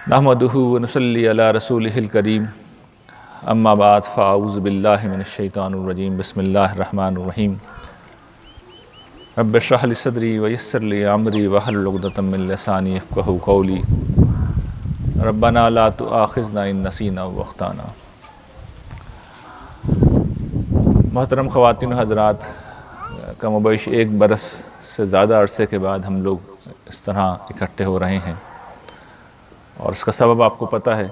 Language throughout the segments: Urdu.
نحمدہ ونصلی علی رسولہ الکریم اما بعد فاعوذ باللہ من الشیطان الرجیم بسم اللہ الرحمن الرحیم رب اشرح لی صدری ویسر لی امری واحلل عقدۃ من لسانی یفقہوا قولی ربنا لا تؤاخذنا ان نسینا او اخطانا۔ محترم خواتین و حضرات، کم و بیش 1 برس سے زیادہ عرصے کے بعد ہم لوگ اس طرح اکٹھے ہو رہے ہیں، اور اس کا سبب آپ کو پتہ ہے،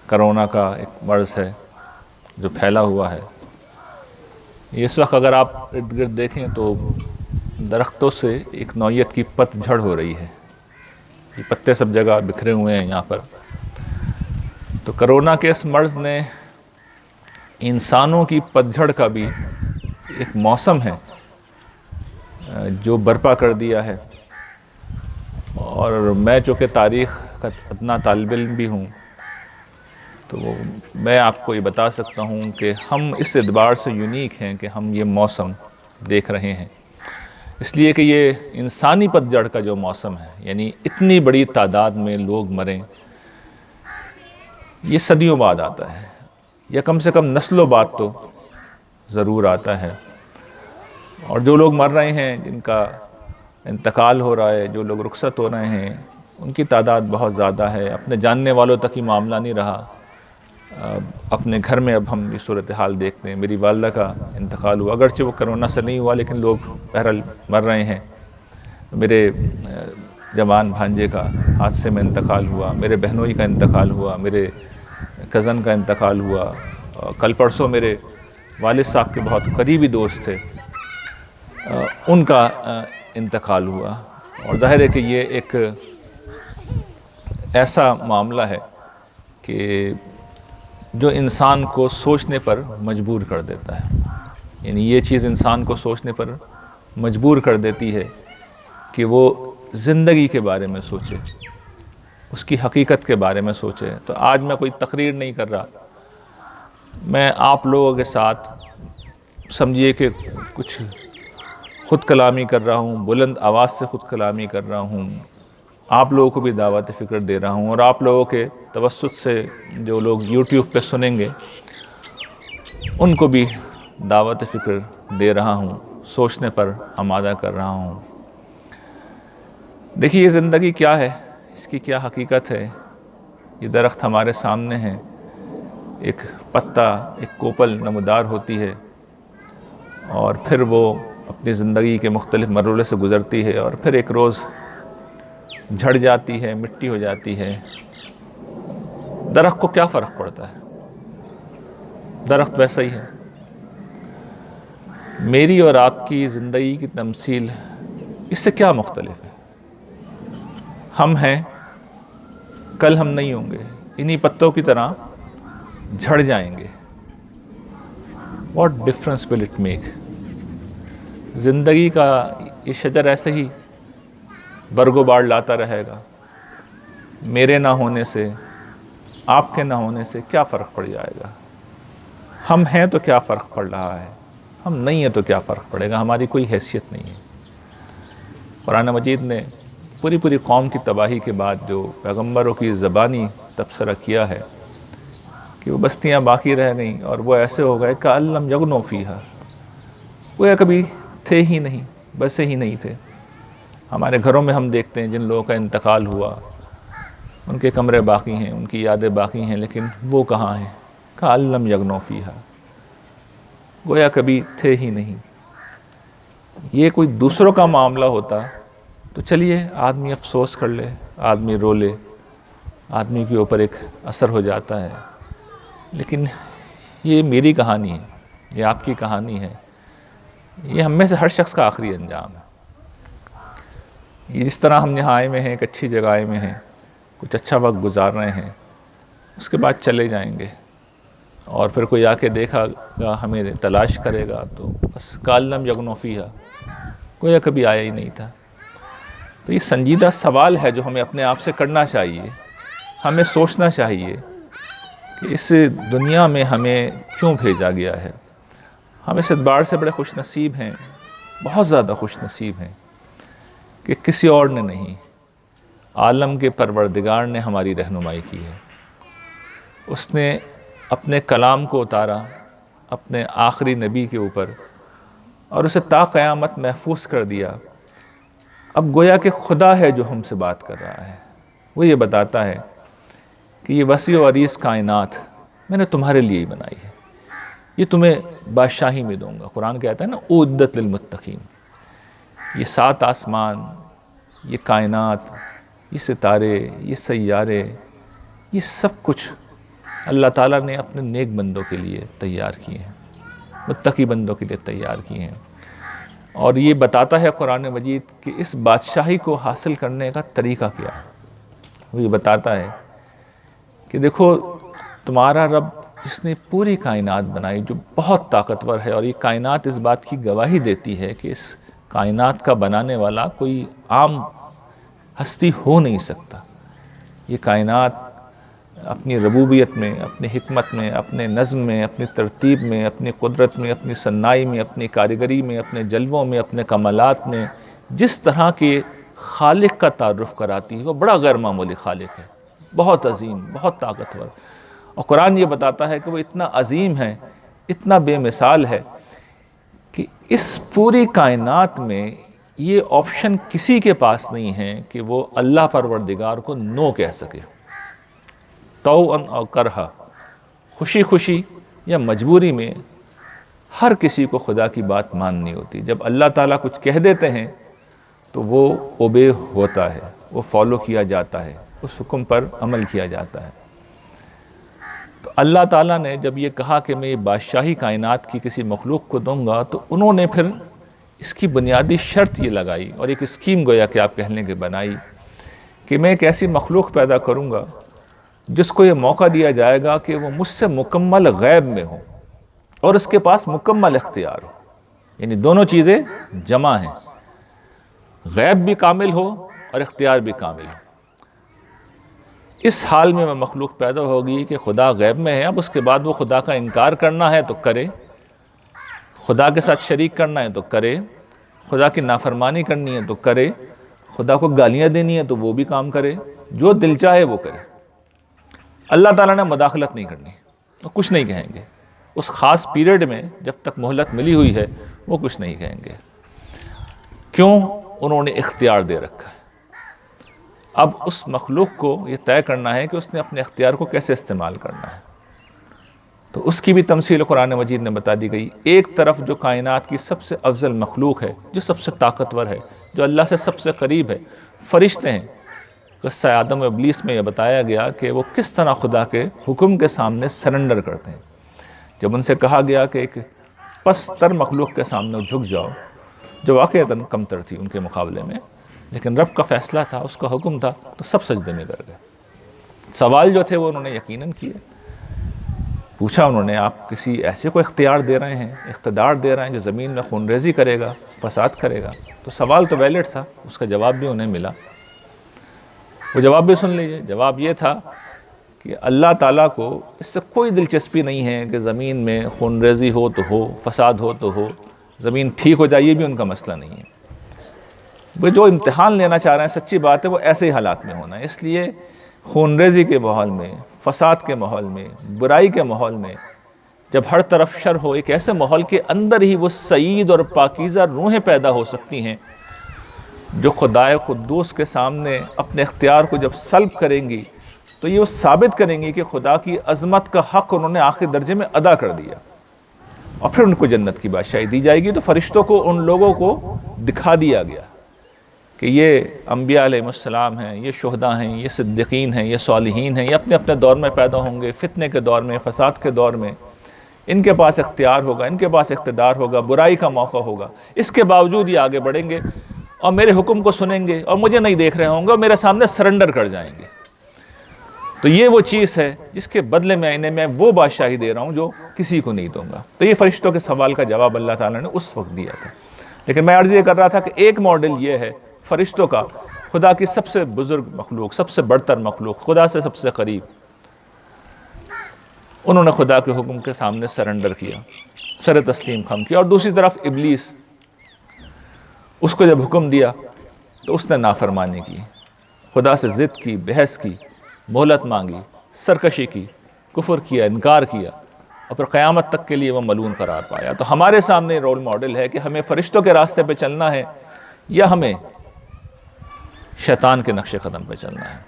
کرونا کا ایک مرض ہے جو پھیلا ہوا ہے۔ اس وقت اگر آپ ارد گرد دیکھیں تو درختوں سے ایک نوعیت کی پت جھڑ ہو رہی ہے، یہ پتے سب جگہ بکھرے ہوئے ہیں یہاں پر۔ تو کرونا کے اس مرض نے انسانوں کی پت جھڑ کا بھی ایک موسم ہے جو برپا کر دیا ہے، اور میں چونکہ تاریخ کا اتنا طالب علم بھی ہوں تو میں آپ کو یہ بتا سکتا ہوں کہ ہم اس اعتبار سے یونیک ہیں کہ ہم یہ موسم دیکھ رہے ہیں، اس لیے کہ یہ انسانی پت جھڑ کا جو موسم ہے، یعنی اتنی بڑی تعداد میں لوگ مریں، یہ صدیوں بعد آتا ہے، یا کم سے کم نسلوں بعد تو ضرور آتا ہے۔ اور جو لوگ مر رہے ہیں، جن کا انتقال ہو رہا ہے، جو لوگ رخصت ہو رہے ہیں، ان کی تعداد بہت زیادہ ہے۔ اپنے جاننے والوں تک ہی معاملہ نہیں رہا، اپنے گھر میں اب ہم یہ صورتحال دیکھتے ہیں۔ میری والدہ کا انتقال ہوا، اگرچہ وہ کرونا سے نہیں ہوا، لیکن لوگ بہرحال مر رہے ہیں۔ میرے جوان بھانجے کا حادثے میں انتقال ہوا، میرے بہنوئی کا انتقال ہوا، میرے کزن کا انتقال ہوا، کل پرسوں میرے والد صاحب کے بہت قریبی دوست تھے، ان کا انتقال ہوا۔ اور ظاہر ہے کہ یہ ایک ایسا معاملہ ہے کہ جو انسان کو سوچنے پر مجبور کر دیتا ہے، یعنی یہ چیز انسان کو سوچنے پر مجبور کر دیتی ہے کہ وہ زندگی کے بارے میں سوچے، اس کی حقیقت کے بارے میں سوچے۔ تو آج میں کوئی تقریر نہیں کر رہا، میں آپ لوگوں کے ساتھ سمجھیے کہ کچھ خود کلامی کر رہا ہوں، بلند آواز سے خود کلامی کر رہا ہوں، آپ لوگوں کو بھی دعوت فکر دے رہا ہوں، اور آپ لوگوں کے توسط سے جو لوگ یوٹیوب پہ سنیں گے ان کو بھی دعوت فکر دے رہا ہوں، سوچنے پر آمادہ کر رہا ہوں۔ دیکھیے، یہ زندگی کیا ہے، اس کی کیا حقیقت ہے۔ یہ درخت ہمارے سامنے ہے، ایک پتا، ایک کوپل نمودار ہوتی ہے، اور پھر وہ اپنی زندگی کے مختلف مرحلے سے گزرتی ہے، اور پھر ایک روز جھڑ جاتی ہے، مٹی ہو جاتی ہے۔ درخت کو کیا فرق پڑتا ہے؟ درخت ویسا ہی ہے۔ میری اور آپ کی زندگی کی تمثیل اس سے کیا مختلف ہے؟ ہم ہیں، کل ہم نہیں ہوں گے، انہی پتوں کی طرح جھڑ جائیں گے۔ What difference will it make؟ زندگی کا یہ شجر ایسے ہی برگ و بار لاتا رہے گا، میرے نہ ہونے سے، آپ کے نہ ہونے سے کیا فرق پڑ جائے گا؟ ہم ہیں تو کیا فرق پڑ رہا ہے، ہم نہیں ہیں تو کیا فرق پڑے گا؟ ہماری کوئی حیثیت نہیں ہے۔ قرآن مجید نے پوری قوم کی تباہی کے بعد جو پیغمبروں کی زبانی تبصرہ کیا ہے کہ وہ بستیاں باقی رہ گئیں اور وہ ایسے ہو گئے کأن لم یغنوا فیہا، وہ کبھی تھے ہی نہیں، بسے ہی نہیں تھے۔ ہمارے گھروں میں ہم دیکھتے ہیں جن لوگوں کا انتقال ہوا، ان کے کمرے باقی ہیں، ان کی یادیں باقی ہیں، لیکن وہ کہاں ہیں؟ کأن لم یغنوا فیہا، گویا کبھی تھے ہی نہیں۔ یہ کوئی دوسروں کا معاملہ ہوتا تو چلیے آدمی افسوس کر لے، آدمی رو لے، آدمی کے اوپر ایک اثر ہو جاتا ہے، لیکن یہ میری کہانی ہے، یہ آپ کی کہانی ہے، یہ ہم میں سے ہر شخص کا آخری انجام ہے۔ یہ جس طرح ہم یہاں آئے ہوئے ہیں، ایک اچھی جگہ آئے ہوئے ہیں، کچھ اچھا وقت گزار رہے ہیں، اس کے بعد چلے جائیں گے، اور پھر کوئی آ کے دیکھا گا، ہمیں تلاش کرے گا، تو بس کأن لم یغنوا فیہا، گویا کبھی آیا ہی نہیں تھا۔ تو یہ سنجیدہ سوال ہے جو ہمیں اپنے آپ سے کرنا چاہیے، ہمیں سوچنا چاہیے کہ اس دنیا میں ہمیں کیوں بھیجا گیا ہے۔ ہم اس اعتبار سے بڑے خوش نصیب ہیں، بہت زیادہ خوش نصیب ہیں کہ کسی اور نے نہیں، عالم کے پروردگار نے ہماری رہنمائی کی ہے۔ اس نے اپنے کلام کو اتارا اپنے آخری نبی کے اوپر اور اسے تا قیامت محفوظ کر دیا۔ اب گویا کہ خدا ہے جو ہم سے بات کر رہا ہے، وہ یہ بتاتا ہے کہ یہ وسیع و عریض کائنات میں نے تمہارے لیے ہی بنائی ہے، یہ تمہیں بادشاہی میں دوں گا۔ قرآن کہتا ہے نا اعدت للمتقین، یہ 7 آسمان، یہ کائنات، یہ ستارے، یہ سیارے، یہ سب کچھ اللہ تعالیٰ نے اپنے نیک بندوں کے لیے تیار کیے ہیں، متقی بندوں کے لیے تیار کیے ہیں۔ اور یہ بتاتا ہے قرآن مجید کہ اس بادشاہی کو حاصل کرنے کا طریقہ کیا ہے۔ وہ یہ بتاتا ہے کہ دیکھو تمہارا رب جس نے پوری کائنات بنائی، جو بہت طاقتور ہے، اور یہ کائنات اس بات کی گواہی دیتی ہے کہ اس کائنات کا بنانے والا کوئی عام ہستی ہو نہیں سکتا۔ یہ کائنات اپنی ربوبیت میں، اپنی حکمت میں، اپنے نظم میں، اپنی ترتیب میں، اپنی قدرت میں، اپنی صنائی میں، اپنی کاریگری میں، اپنے جلووں میں، اپنے کمالات میں جس طرح کے خالق کا تعارف کراتی ہے، وہ بڑا غیر معمولی خالق ہے، بہت عظیم، بہت طاقتور۔ اور قرآن یہ بتاتا ہے کہ وہ اتنا عظیم ہے، اتنا بے مثال ہے کہ اس پوری کائنات میں یہ آپشن کسی کے پاس نہیں ہے کہ وہ اللہ پروردگار کو نو کہہ سکے، طوعاً اور کرہا، خوشی خوشی یا مجبوری میں ہر کسی کو خدا کی بات ماننی ہوتی۔ جب اللہ تعالیٰ کچھ کہہ دیتے ہیں تو وہ اوبے ہوتا ہے، وہ فالو کیا جاتا ہے، اس حکم پر عمل کیا جاتا ہے۔ تو اللہ تعالیٰ نے جب یہ کہا کہ میں یہ بادشاہی کائنات کی کسی مخلوق کو دوں گا، تو انہوں نے پھر اس کی بنیادی شرط یہ لگائی اور ایک اسکیم گویا کہ آپ کہہ لیں کہ بنائی کہ میں ایک ایسی مخلوق پیدا کروں گا جس کو یہ موقع دیا جائے گا کہ وہ مجھ سے مکمل غیب میں ہو اور اس کے پاس مکمل اختیار ہو، یعنی دونوں چیزیں جمع ہیں، غیب بھی کامل ہو اور اختیار بھی کامل ہو۔ اس حال میں مخلوق پیدا ہوگی کہ خدا غیب میں ہے، اب اس کے بعد وہ خدا کا انکار کرنا ہے تو کرے، خدا کے ساتھ شریک کرنا ہے تو کرے، خدا کی نافرمانی کرنی ہے تو کرے، خدا کو گالیاں دینی ہے تو وہ بھی کام کرے، جو دل چاہے وہ کرے۔ اللہ تعالیٰ نے مداخلت نہیں کرنی، وہ کچھ نہیں کہیں گے۔ اس خاص پیریڈ میں جب تک مہلت ملی ہوئی ہے وہ کچھ نہیں کہیں گے۔ کیوں؟ انہوں نے اختیار دے رکھا ہے۔ اب اس مخلوق کو یہ طے کرنا ہے کہ اس نے اپنے اختیار کو کیسے استعمال کرنا ہے۔ تو اس کی بھی تمثیل قرآن مجید نے بتا دی گئی۔ ایک طرف جو کائنات کی سب سے افضل مخلوق ہے، جو سب سے طاقتور ہے، جو اللہ سے سب سے قریب ہے، فرشتے ہیں۔ قصہ آدم و ابلیس میں یہ بتایا گیا کہ وہ کس طرح خدا کے حکم کے سامنے سرنڈر کرتے ہیں۔ جب ان سے کہا گیا کہ ایک پستر مخلوق کے سامنے جھک جاؤ، جو واقعتاً کمتر تھی ان کے مقابلے میں، لیکن رب کا فیصلہ تھا، اس کا حکم تھا، تو سب سجدے میں گر گئے۔ سوال جو تھے وہ انہوں نے یقیناً کیے۔ پوچھا انہوں نے، آپ کسی ایسے کو اختیار دے رہے ہیں، اقتدار دے رہے ہیں جو زمین میں خون ریزی کرے گا، فساد کرے گا؟ تو سوال تو ویلڈ تھا، اس کا جواب بھی انہیں ملا۔ وہ جواب بھی سن لیجئے۔ جواب یہ تھا کہ اللہ تعالیٰ کو اس سے کوئی دلچسپی نہیں ہے کہ زمین میں خون ریزی ہو تو ہو، فساد ہو تو ہو، زمین ٹھیک ہو جائے، یہ بھی ان کا مسئلہ نہیں ہے۔ وہ جو امتحان لینا چاہ رہے ہیں، سچی بات ہے، وہ ایسے ہی حالات میں ہونا ہے۔ اس لیے خون ریزی کے ماحول میں، فساد کے ماحول میں، برائی کے ماحول میں، جب ہر طرف شر ہو، ایک ایسے ماحول کے اندر ہی وہ سعید اور پاکیزہ روحیں پیدا ہو سکتی ہیں جو خدائے قدوس کے سامنے اپنے اختیار کو جب سلب کریں گی تو یہ وہ ثابت کریں گی کہ خدا کی عظمت کا حق انہوں نے آخری درجے میں ادا کر دیا، اور پھر ان کو جنت کی بادشاہی دی جائے گی۔ تو فرشتوں کو ان لوگوں کو دکھا دیا گیا کہ یہ انبیاء علیہ السلام ہیں، یہ شہداء ہیں، یہ صدیقین ہیں، یہ صالحین ہیں، یہ اپنے اپنے دور میں پیدا ہوں گے، فتنے کے دور میں، فساد کے دور میں، ان کے پاس اختیار ہوگا، ان کے پاس اقتدار ہوگا، برائی کا موقع ہوگا، اس کے باوجود یہ آگے بڑھیں گے اور میرے حکم کو سنیں گے اور مجھے نہیں دیکھ رہے ہوں گے اور میرے سامنے سرنڈر کر جائیں گے۔ تو یہ وہ چیز ہے جس کے بدلے میں انہیں میں وہ بادشاہی دے رہا ہوں جو کسی کو نہیں دوں گا۔ تو یہ فرشتوں کے سوال کا جواب اللہ تعالیٰ نے اس وقت دیا تھا۔ لیکن میں عرض یہ کر رہا تھا کہ ایک ماڈل یہ ہے فرشتوں کا، خدا کی سب سے بزرگ مخلوق، سب سے برتر مخلوق، خدا سے سب سے قریب، انہوں نے خدا کے حکم کے سامنے سرنڈر کیا، سر تسلیم خم کیا۔ اور دوسری طرف ابلیس، اس کو جب حکم دیا تو اس نے نافرمانی کی، خدا سے ضد کی، بحث کی، مہلت مانگی، سرکشی کی، کفر کیا، انکار کیا، اور پھر قیامت تک کے لیے وہ ملعون قرار پایا۔ تو ہمارے سامنے رول ماڈل ہے کہ ہمیں فرشتوں کے راستے پہ چلنا ہے یا ہمیں شیطان کے نقش قدم پہ چلنا ہے۔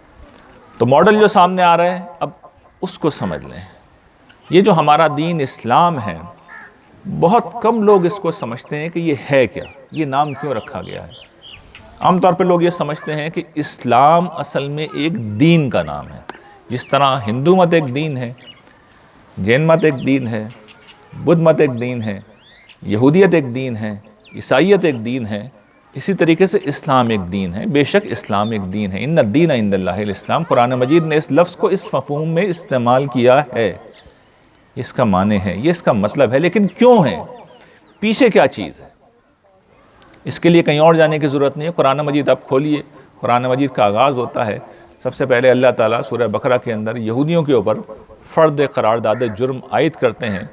تو ماڈل جو سامنے آ رہا ہے، اب اس کو سمجھ لیں۔ یہ جو ہمارا دین اسلام ہے، بہت کم لوگ اس کو سمجھتے ہیں کہ یہ ہے کیا، یہ نام کیوں رکھا گیا ہے۔ عام طور پہ لوگ یہ سمجھتے ہیں کہ اسلام اصل میں ایک دین کا نام ہے، جس طرح ہندو مت ایک دین ہے، جین مت ایک دین ہے، بدھ مت ایک دین ہے، یہودیت ایک دین ہے، عیسائیت ایک دین ہے، اسی طریقے سے اسلام ایک دین ہے۔ بے شک اسلام ایک دین ہے، ان الدین عند اللہ الاسلام۔ قرآن مجید نے اس لفظ کو اس مفہوم میں استعمال کیا ہے، اس کا معنی ہے، یہ اس کا مطلب ہے، لیکن کیوں ہے، پیچھے کیا چیز ہے، اس کے لیے کہیں اور جانے کی ضرورت نہیں ہے۔ قرآن مجید آپ کھولیے، قرآن مجید کا آغاز ہوتا ہے، سب سے پہلے اللہ تعالیٰ سورہ بقرہ کے اندر یہودیوں کے اوپر فرد قرارداد جرم عائد کرتے ہیں،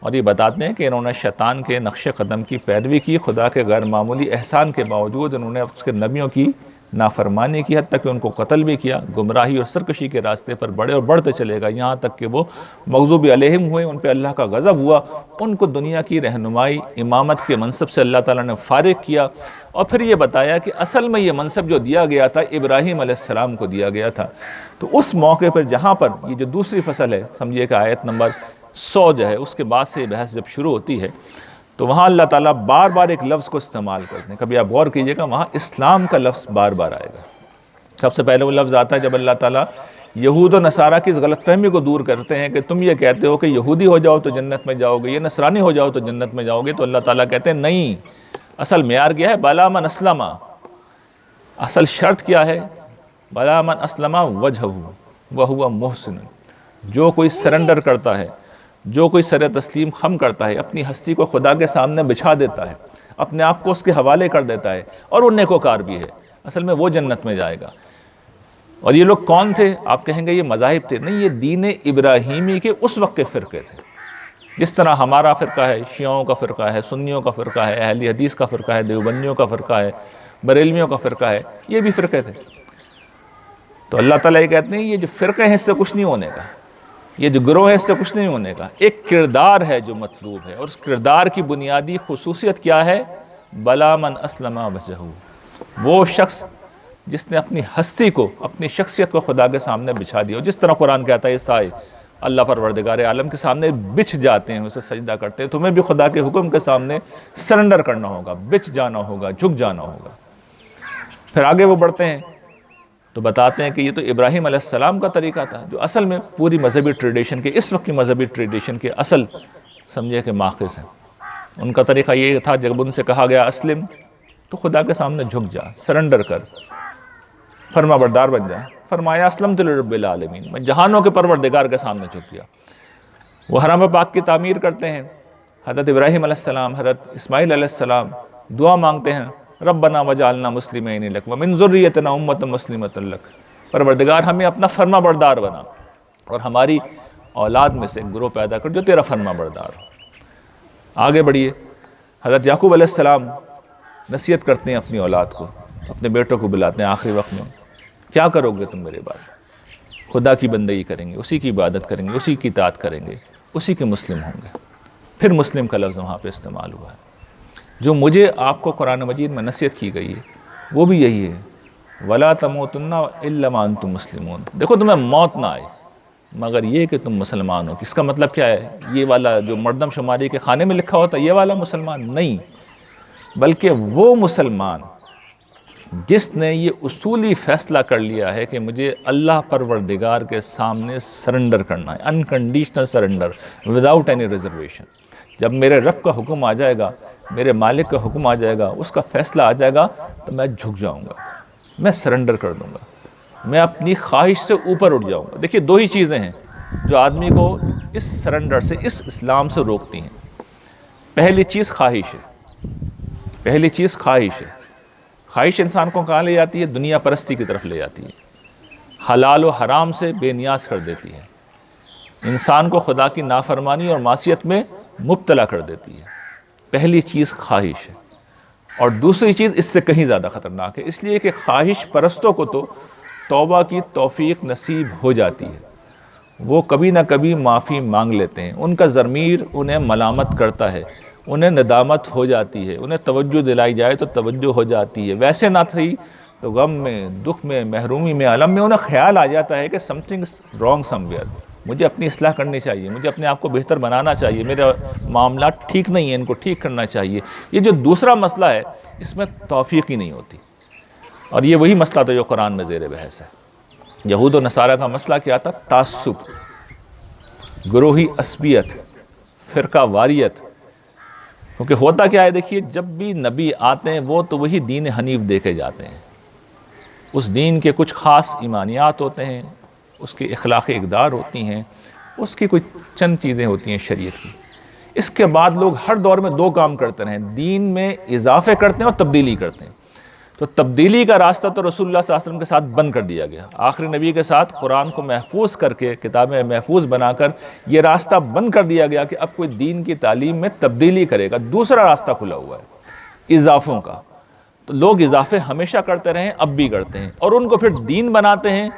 اور یہ بتاتے ہیں کہ انہوں نے شیطان کے نقش قدم کی پیروی کی، خدا کے غیر معمولی احسان کے باوجود انہوں نے اس کے نبیوں کی نافرمانی کی، حتیٰ تک کہ ان کو قتل بھی کیا، گمراہی اور سرکشی کے راستے پر بڑھے اور بڑھتے چلے گا، یہاں تک کہ وہ مغضوب علیہم ہوئے، ان پہ اللہ کا غضب ہوا، ان کو دنیا کی رہنمائی، امامت کے منصب سے اللہ تعالیٰ نے فارغ کیا، اور پھر یہ بتایا کہ اصل میں یہ منصب جو دیا گیا تھا ابراہیم علیہ السلام کو دیا گیا تھا۔ تو اس موقع پر جہاں پر یہ جو دوسری فصل ہے، سمجھیے کہ آیت نمبر 100 جو ہے، اس کے بعد سے یہ بحث جب شروع ہوتی ہے، تو وہاں اللہ تعالیٰ بار بار ایک لفظ کو استعمال کرتے ہیں۔ کبھی آپ غور کیجئے گا، وہاں اسلام کا لفظ بار بار آئے گا۔ سب سے پہلے وہ لفظ آتا ہے جب اللہ تعالیٰ یہود و نصارہ کی اس غلط فہمی کو دور کرتے ہیں کہ تم یہ کہتے ہو کہ یہودی ہو جاؤ تو جنت میں جاؤ گے، یہ نصرانی ہو جاؤ تو جنت میں جاؤ گے، تو اللہ تعالیٰ کہتے ہیں نہیں، اصل معیار کیا ہے، بلا من اسلم، اصل شرط کیا ہے، بلا من اسلم وجہہ وہو محسن، جو کوئی سرنڈر کرتا ہے، جو کوئی سر تسلیم خم کرتا ہے، اپنی ہستی کو خدا کے سامنے بچھا دیتا ہے، اپنے آپ کو اس کے حوالے کر دیتا ہے، اور وہ نیکوکار بھی ہے، اصل میں وہ جنت میں جائے گا۔ اور یہ لوگ کون تھے؟ آپ کہیں گے یہ مذاہب تھے، نہیں، یہ دین ابراہیمی کے اس وقت کے فرقے تھے۔ جس طرح ہمارا فرقہ ہے، شیعوں کا فرقہ ہے، سنیوں کا فرقہ ہے، اہل حدیث کا فرقہ ہے، دیوبندیوں کا فرقہ ہے، بریلویوں کا فرقہ ہے، یہ بھی فرقے تھے۔ تو اللہ تعالیٰ یہ کہتے ہیں یہ جو فرقے ہیں اس سے کچھ نہیں ہونے کا، یہ جو گروہ ہے اس سے کچھ نہیں ہونے کا، ایک کردار ہے جو مطلوب ہے، اور اس کردار کی بنیادی خصوصیت کیا ہے؟ بلا من اسلم وجہہ، وہ شخص جس نے اپنی ہستی کو، اپنی شخصیت کو خدا کے سامنے بچھا دیا۔ جس طرح قرآن کہتا ہے یہ سائے اللہ پروردگار عالم کے سامنے بچھ جاتے ہیں، اسے سجدہ کرتے ہیں، تمہیں بھی خدا کے حکم کے سامنے سرنڈر کرنا ہوگا، بچھ جانا ہوگا، جھک جانا ہوگا۔ پھر آگے وہ بڑھتے ہیں تو بتاتے ہیں کہ یہ تو ابراہیم علیہ السلام کا طریقہ تھا، جو اصل میں پوری مذہبی ٹریڈیشن کے، اس وقت کی مذہبی ٹریڈیشن کے اصل سمجھے کہ ماخذ ہیں۔ ان کا طریقہ یہ تھا، جب ان سے کہا گیا اسلم، تو خدا کے سامنے جھک جا، سرنڈر کر، فرما بردار بن جا۔ فرمایا اسلمت لرب العالمین، میں جہانوں کے پروردگار کے سامنے جھک گیا۔ وہ حرم پاک کی تعمیر کرتے ہیں، حضرت ابراہیم علیہ السلام، حضرت اسماعیل علیہ السلام دعا مانگتے ہیں، ربنا وجعلنا مسلمین لک ومن ذریتنا امۃ مسلمۃ لک، پروردگار ہمیں اپنا فرما بردار بنا، اور ہماری اولاد میں سے ایک گروہ پیدا کر جو تیرا فرما بردار ہو۔ آگے بڑھیے، حضرت یعقوب علیہ السلام نصیحت کرتے ہیں اپنی اولاد کو، اپنے بیٹوں کو بلاتے ہیں آخری وقت میں، کیا کرو گے تم میرے بعد؟ خدا کی بندگی کریں گے، اسی کی عبادت کریں گے، اسی کی اطاعت کریں گے، اسی کے مسلم ہوں گے۔ پھر مسلم کا لفظ وہاں پہ استعمال ہوا ہے۔ جو مجھے آپ کو قرآن مجید میں نصیحت کی گئی ہے وہ بھی یہی ہے، وَلَا تَمُوتُنَّ إِلَّا وَأَنْتُمْ مُسْلِمُونَ، دیکھو تمہیں موت نہ آئے مگر یہ کہ تم مسلمان ہو۔ اس کا مطلب کیا ہے؟ یہ والا جو مردم شماری کے خانے میں لکھا ہوتا ہے یہ والا مسلمان نہیں، بلکہ وہ مسلمان جس نے یہ اصولی فیصلہ کر لیا ہے کہ مجھے اللہ پروردگار کے سامنے سرنڈر کرنا ہے، unconditional surrender, without any reservation. جب میرے رب کا حکم آ جائے گا، میرے مالک کا حکم آ جائے گا، اس کا فیصلہ آ جائے گا، تو میں جھک جاؤں گا، میں سرنڈر کر دوں گا، میں اپنی خواہش سے اوپر اٹھ جاؤں گا۔ دیکھیے دو ہی چیزیں ہیں جو آدمی کو اس سرنڈر سے، اس اسلام سے روکتی ہیں۔ پہلی چیز خواہش ہے، پہلی چیز خواہش ہے۔ خواہش انسان کو کہاں لے جاتی ہے؟ دنیا پرستی کی طرف لے جاتی ہے، حلال و حرام سے بے نیاز کر دیتی ہے، انسان کو خدا کی نافرمانی اور معصیت میں مبتلا کر دیتی ہے۔ پہلی چیز خواہش ہے، اور دوسری چیز اس سے کہیں زیادہ خطرناک ہے، اس لیے کہ خواہش پرستوں کو تو توبہ کی توفیق نصیب ہو جاتی ہے، وہ کبھی نہ کبھی معافی مانگ لیتے ہیں، ان کا ضمیر انہیں ملامت کرتا ہے، انہیں ندامت ہو جاتی ہے، انہیں توجہ دلائی جائے تو توجہ ہو جاتی ہے، ویسے نہ تھی تو غم میں، دکھ میں، محرومی میں، الم میں انہیں خیال آ جاتا ہے کہ some thing wrong some where, مجھے اپنی اصلاح کرنی چاہیے، مجھے اپنے آپ کو بہتر بنانا چاہیے، میرے معاملات ٹھیک نہیں ہیں، ان کو ٹھیک کرنا چاہیے۔ یہ جو دوسرا مسئلہ ہے اس میں توفیق ہی نہیں ہوتی، اور یہ وہی مسئلہ تھا جو قرآن میں زیر بحث ہے۔ یہود و نصارہ کا مسئلہ کیا تھا؟ تعصب، گروہی عصبیت، فرقہ واریت۔ کیونکہ ہوتا کیا ہے، دیکھیے جب بھی نبی آتے ہیں وہ تو وہی دین حنیف دے کے جاتے ہیں، اس دین کے کچھ خاص ایمانیات ہوتے ہیں، اس کی اخلاقی اقدار ہوتی ہیں، اس کی کچھ چند چیزیں ہوتی ہیں شریعت کی۔ اس کے بعد لوگ ہر دور میں دو کام کرتے رہے، دین میں اضافے کرتے ہیں اور تبدیلی کرتے ہیں۔ تو تبدیلی کا راستہ تو رسول اللہ صلی اللہ علیہ وسلم کے ساتھ بند کر دیا گیا، آخری نبی کے ساتھ قرآن کو محفوظ کر کے، کتابیں محفوظ بنا کر یہ راستہ بند کر دیا گیا کہ اب کوئی دین کی تعلیم میں تبدیلی کرے گا۔ دوسرا راستہ کھلا ہوا ہے اضافوں کا، تو لوگ اضافے ہمیشہ کرتے رہے، اب بھی کرتے ہیں، اور ان کو پھر دین بناتے ہیں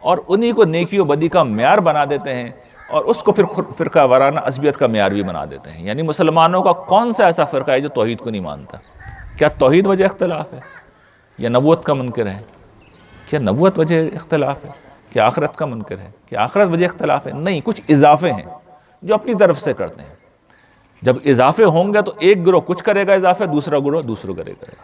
اور انہی کو نیکی و بدی کا معیار بنا دیتے ہیں، اور اس کو پھر فرقہ وارانہ عصبیت کا معیار بھی بنا دیتے ہیں۔ یعنی مسلمانوں کا کون سا ایسا فرقہ ہے جو توحید کو نہیں مانتا؟ کیا توحید وجہ اختلاف ہے، یا نبوت کا منکر ہے؟ کیا نبوت وجہ اختلاف ہے؟ کیا آخرت کا منکر ہے؟ کیا آخرت وجہ اختلاف ہے؟ نہیں، کچھ اضافے ہیں جو اپنی طرف سے کرتے ہیں۔ جب اضافے ہوں گے تو ایک گروہ کچھ کرے گا اضافے، دوسرا گروہ دوسروں کرے گا،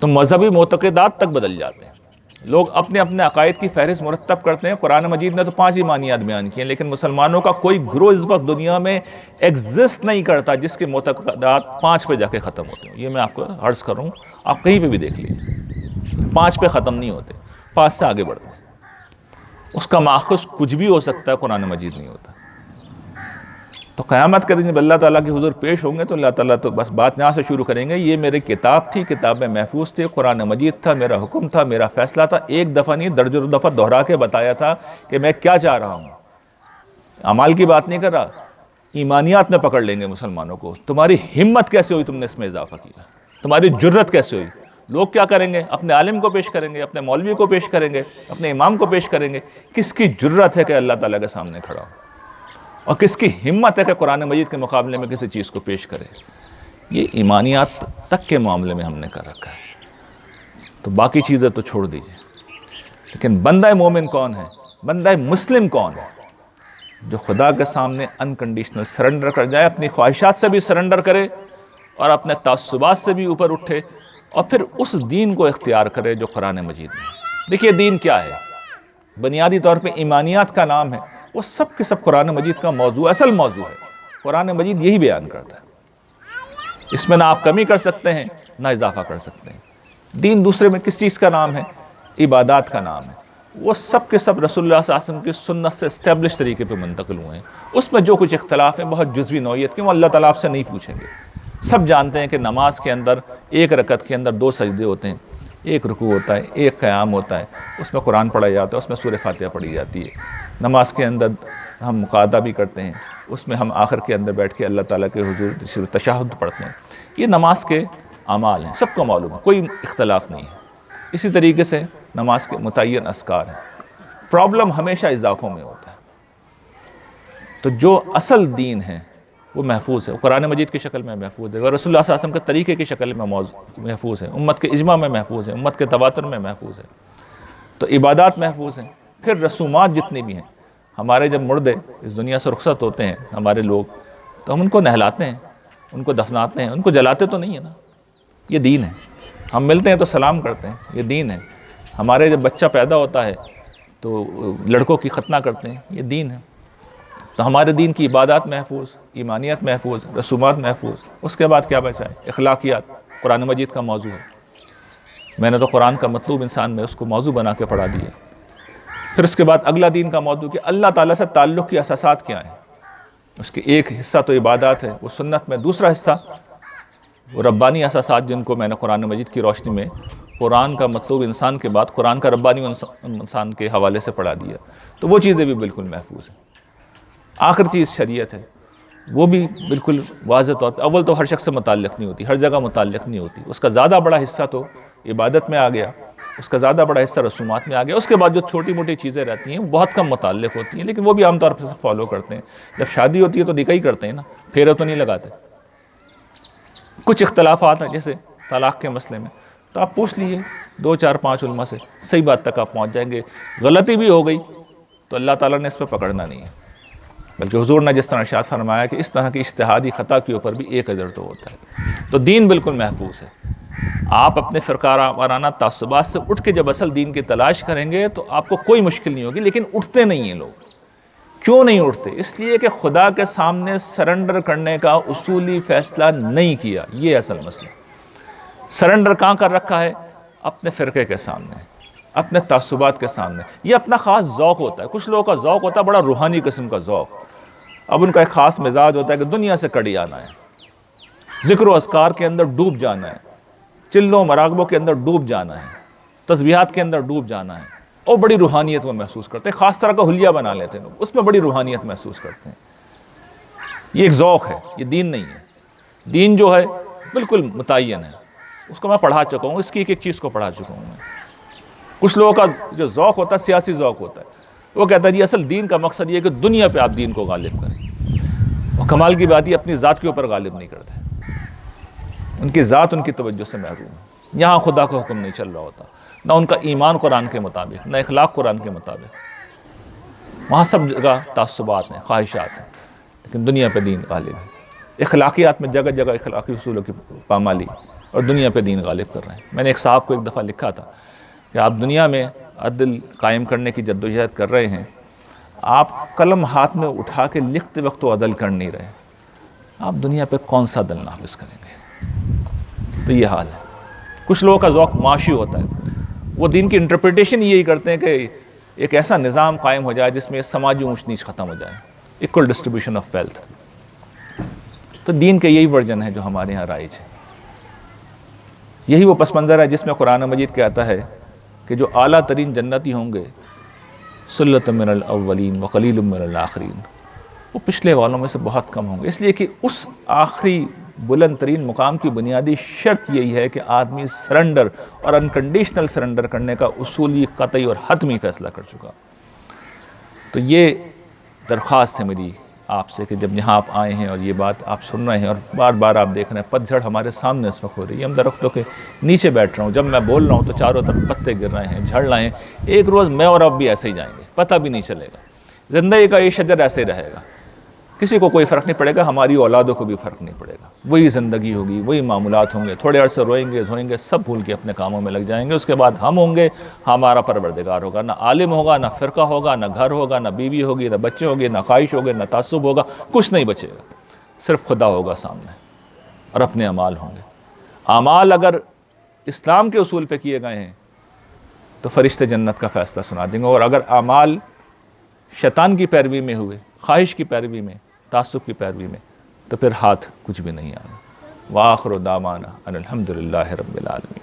تو مذہبی معتقدات تک بدل جاتے ہیں۔ لوگ اپنے اپنے عقائد کی فہرست مرتب کرتے ہیں۔ قرآن مجید نے تو 5 ایمانیات بیان کی ہیں، لیکن مسلمانوں کا کوئی گروہ اس وقت دنیا میں ایگزسٹ نہیں کرتا جس کے معتقدات 5 پہ جا کے ختم ہوتے ہیں۔ یہ میں آپ کو عرض کروں، آپ کہیں پہ بھی دیکھ لیجیے، 5 پہ ختم نہیں ہوتے، 5 سے آگے بڑھتے ہیں۔ اس کا ماخذ کچھ بھی ہو سکتا ہے، قرآن مجید نہیں ہوتا۔ تو قیامت کے دن جب اللہ تعالیٰ کے حضور پیش ہوں گے تو اللہ تعالیٰ تو بس بات یہاں سے شروع کریں گے، یہ میری کتاب تھی، کتاب میں محفوظ تھی، قرآن مجید تھا، میرا حکم تھا، میرا فیصلہ تھا، ایک دفعہ نہیں درجوں دفعہ دہرا کے بتایا تھا کہ میں کیا چاہ رہا ہوں۔ اعمال کی بات نہیں کر رہا، ایمانیات میں پکڑ لیں گے مسلمانوں کو۔ تمہاری ہمت کیسے ہوئی، تم نے اس میں اضافہ کیا؟ تمہاری جرت کیسے ہوئی؟ لوگ کیا کریں گے؟ اپنے عالم کو پیش کریں گے، اپنے مولوی کو پیش کریں گے، اپنے امام کو پیش کریں گے۔ کس کی جرت ہے کہ اللہ تعالیٰ کے سامنے کھڑا ہو، اور کس کی ہمت ہے کہ قرآن مجید کے مقابلے میں کسی چیز کو پیش کرے؟ یہ ایمانیات تک کے معاملے میں ہم نے کر رکھا ہے، تو باقی چیزیں تو چھوڑ دیجئے۔ لیکن بندہ مومن کون ہے؟ بندہ مسلم کون ہے؟ جو خدا کے سامنے انکنڈیشنل سرنڈر کر جائے، اپنی خواہشات سے بھی سرنڈر کرے اور اپنے تعصبات سے بھی اوپر اٹھے، اور پھر اس دین کو اختیار کرے جو قرآن مجید میں۔ دیکھیے دین کیا ہے، بنیادی طور پہ ایمانیات کا نام ہے، وہ سب کے سب قرآن مجید کا موضوع، اصل موضوع ہے۔ قرآن مجید یہی بیان کرتا ہے، اس میں نہ آپ کمی کر سکتے ہیں نہ اضافہ کر سکتے ہیں۔ دین دوسرے میں کس چیز کا نام ہے؟ عبادات کا نام ہے۔ وہ سب کے سب رسول اللہ صلی اللہ علیہ وسلم کی سنت سے اسٹیبلش طریقے پہ منتقل ہوئے ہیں۔ اس میں جو کچھ اختلاف ہیں بہت جزوی نوعیت کے، وہ اللہ تعالیٰ آپ سے نہیں پوچھیں گے۔ سب جانتے ہیں کہ نماز کے اندر ایک رکعت کے اندر 2 سجدے ہوتے ہیں، ایک رکوع ہوتا ہے، ایک قیام ہوتا ہے، اس میں قرآن پڑھا جاتا ہے، اس میں سورہ فاتحہ پڑھی جاتی ہے۔ نماز کے اندر ہم مقعدہ بھی کرتے ہیں، اس میں ہم آخر کے اندر بیٹھ کے اللہ تعالیٰ کے حضور تشہد پڑھتے ہیں۔ یہ نماز کے اعمال ہیں، سب کو معلوم ہے، کوئی اختلاف نہیں ہے۔ اسی طریقے سے نماز کے متعین اذکار ہیں۔ پرابلم ہمیشہ اضافوں میں ہوتا ہے۔ تو جو اصل دین ہے وہ محفوظ ہے، وہ قرآن مجید کی شکل میں محفوظ ہے، وہ رسول اللہ صلی اللہ علیہ وسلم کے طریقے کی شکل میں محفوظ ہے، امت کے اجماع میں محفوظ ہے، امت کے تواتر میں محفوظ ہے۔ تو عبادات محفوظ ہیں، پھر رسومات جتنی بھی ہیں۔ ہمارے جب مردے اس دنیا سے رخصت ہوتے ہیں ہمارے لوگ، تو ہم ان کو نہلاتے ہیں، ان کو دفناتے ہیں، ان کو جلاتے تو نہیں ہے نا، یہ دین ہے۔ ہم ملتے ہیں تو سلام کرتے ہیں، یہ دین ہے۔ ہمارے جب بچہ پیدا ہوتا ہے تو لڑکوں کی ختنہ کرتے ہیں، یہ دین ہے۔ تو ہمارے دین کی عبادات محفوظ، ایمانیت محفوظ، رسومات محفوظ۔ اس کے بعد کیا بچا ہے؟ اخلاقیات، قرآن مجید کا موضوع ہے۔ میں نے تو قرآن کا مطلوب انسان میں اس کو موضوع بنا کے پڑھا دیا۔ پھر اس کے بعد اگلا دین کا موضوع کہ اللہ تعالیٰ سے تعلق کی اساسات کیا ہیں۔ اس کے ایک حصہ تو عبادات ہے، وہ سنت میں، دوسرا حصہ وہ ربانی اساسات جن کو میں نے قرآن مجید کی روشنی میں قرآن کا مطلوب انسان کے بعد قرآن کا ربانی انسان کے حوالے سے پڑھا دیا، تو وہ چیزیں بھی بالکل محفوظ ہیں۔ آخر چیز شریعت ہے، وہ بھی بالکل واضح طور پہ، اول تو ہر شخص سے متعلق نہیں ہوتی، ہر جگہ متعلق نہیں ہوتی، اس کا زیادہ بڑا حصہ تو عبادت میں آ گیا، اس کا زیادہ بڑا حصہ رسومات میں آ گیا. اس کے بعد جو چھوٹی موٹی چیزیں رہتی ہیں وہ بہت کم متعلق ہوتی ہیں، لیکن وہ بھی عام طور پر فالو کرتے ہیں. جب شادی ہوتی ہے تو نکاح ہی کرتے ہیں نا، پھیرے تو نہیں لگاتے. کچھ اختلافات ہیں جیسے طلاق کے مسئلے میں، تو آپ پوچھ لیجئے 2 4 5 علماء سے، صحیح بات تک آپ پہنچ جائیں گے. غلطی بھی ہو گئی تو اللہ تعالیٰ نے اس پہ پکڑنا نہیں ہے، بلکہ حضور نے جس طرح ارشاد فرمایا کہ اس طرح کی اجتہادی خطا کے اوپر بھی 1 اجر تو ہوتا ہے. تو دین بالکل محفوظ ہے. آپ اپنے فرقہ وارانہ تعصبات سے اٹھ کے جب اصل دین کی تلاش کریں گے تو آپ کو کوئی مشکل نہیں ہوگی. لیکن اٹھتے نہیں ہیں لوگ. کیوں نہیں اٹھتے؟ اس لیے کہ خدا کے سامنے سرنڈر کرنے کا اصولی فیصلہ نہیں کیا. یہ اصل مسئلہ. سرنڈر کہاں کر رکھا ہے؟ اپنے فرقے کے سامنے، اپنے تعصبات کے سامنے. یہ اپنا خاص ذوق ہوتا ہے. کچھ لوگوں کا ذوق ہوتا ہے بڑا روحانی قسم کا ذوق. اب ان کا ایک خاص مزاج ہوتا ہے کہ دنیا سے کڑی آنا ہے، ذکر و اذکار کے اندر ڈوب جانا ہے، چلوں مراقبوں کے اندر ڈوب جانا ہے، تسبیحات کے اندر ڈوب جانا ہے، اور بڑی روحانیت وہ محسوس کرتے ہیں. خاص طرح کا حلیہ بنا لیتے ہیں لوگ، اس میں بڑی روحانیت محسوس کرتے ہیں. یہ ایک ذوق ہے، یہ دین نہیں ہے. دین جو ہے بالکل متعین ہے. اس کو میں پڑھا چکا ہوں، اس کی ایک چیز کو پڑھا چکا ہوں میں. کچھ لوگوں کا جو ذوق ہوتا ہے سیاسی ذوق ہوتا ہے. وہ کہتا ہے جی اصل دین کا مقصد یہ ہے کہ دنیا پہ آپ دین کو غالب کریں. اور کمال کی بات یہ اپنی ذات کے اوپر غالب نہیں کرتے. ان کی ذات ان کی توجہ سے محروم ہے. یہاں خدا کا حکم نہیں چل رہا ہوتا، نہ ان کا ایمان قرآن کے مطابق، نہ اخلاق قرآن کے مطابق. وہاں سب جگہ تعصبات ہیں، خواہشات ہیں، لیکن دنیا پہ دین غالب ہے. اخلاقیات میں جگہ جگہ اخلاقی اصولوں کی پامالی، اور دنیا پہ دین غالب کر رہے ہیں. میں نے ایک صاحب کو ایک دفعہ لکھا تھا کہ آپ دنیا میں عدل قائم کرنے کی جدوجہد کر رہے ہیں، آپ قلم ہاتھ میں اٹھا کے لکھتے وقت تو عدل کر نہیں رہے، آپ دنیا پہ کون سا عدل نافذ کریں گے؟ تو یہ حال ہے. کچھ لوگوں کا ذوق معاشی ہوتا ہے. وہ دین کی انٹرپریٹیشن یہی کرتے ہیں کہ ایک ایسا نظام قائم ہو جائے جس میں سماجی اونچ نیچ ختم ہو جائے، ایکول ڈسٹریبیوشن آف ویلتھ. تو دین کے یہی ورژن ہے جو ہمارے ہاں رائج ہے. یہی وہ پس منظر ہے جس میں قرآن مجید کہتا ہے کہ جو اعلیٰ ترین جنتی ہوں گے سلۃ من الاولین وقلیل من الاخرین، وہ پچھلے والوں میں سے بہت کم ہوں گے. اس لیے کہ اس آخری بلند ترین مقام کی بنیادی شرط یہی ہے کہ آدمی سرنڈر اور انکنڈیشنل سرنڈر کرنے کا اصولی، قطعی اور حتمی فیصلہ کر چکا. تو یہ درخواست ہے میری آپ سے کہ جب یہاں آپ آئے ہیں اور یہ بات آپ سن رہے ہیں اور بار بار آپ دیکھ رہے ہیں پت جھڑ ہمارے سامنے اس وقت ہو رہی ہے. ہم درختوں کے نیچے بیٹھ رہا ہوں، جب میں بول رہا ہوں تو چاروں طرف پتے گر رہے ہیں، جھڑ رہے ہیں. ایک روز میں اور اب بھی ایسے ہی جائیں گے، پتہ بھی نہیں چلے گا. زندگی کا یہ شجر ایسے رہے گا، کسی کو کوئی فرق نہیں پڑے گا، ہماری اولادوں کو بھی فرق نہیں پڑے گا. وہی زندگی ہوگی، وہی معاملات ہوں گے. تھوڑے عرصے روئیں گے دھوئیں گے، سب بھول کے اپنے کاموں میں لگ جائیں گے. اس کے بعد ہم ہوں گے، ہمارا پروردگار ہوگا. نہ عالم ہوگا، نہ فرقہ ہوگا، نہ گھر ہوگا، نہ بیوی ہوگی، نہ بچے ہوں گے، نہ خواہش ہوگی، نہ تعصب ہوگا. کچھ نہیں بچے گا، صرف خدا ہوگا سامنے اور اپنے اعمال ہوں گے. اعمال اگر اسلام کے اصول پہ کیے گئے ہیں تو فرشتے جنت کا فیصلہ سنا دیں گے، اور اگر اعمال شیطان کی پیروی میں ہوئے، خواہش کی پیروی میں، تعصب کی پیروی میں، تو پھر ہاتھ کچھ بھی نہیں آنا. وآخر دعوانا ان الحمد للہ رب العالمین.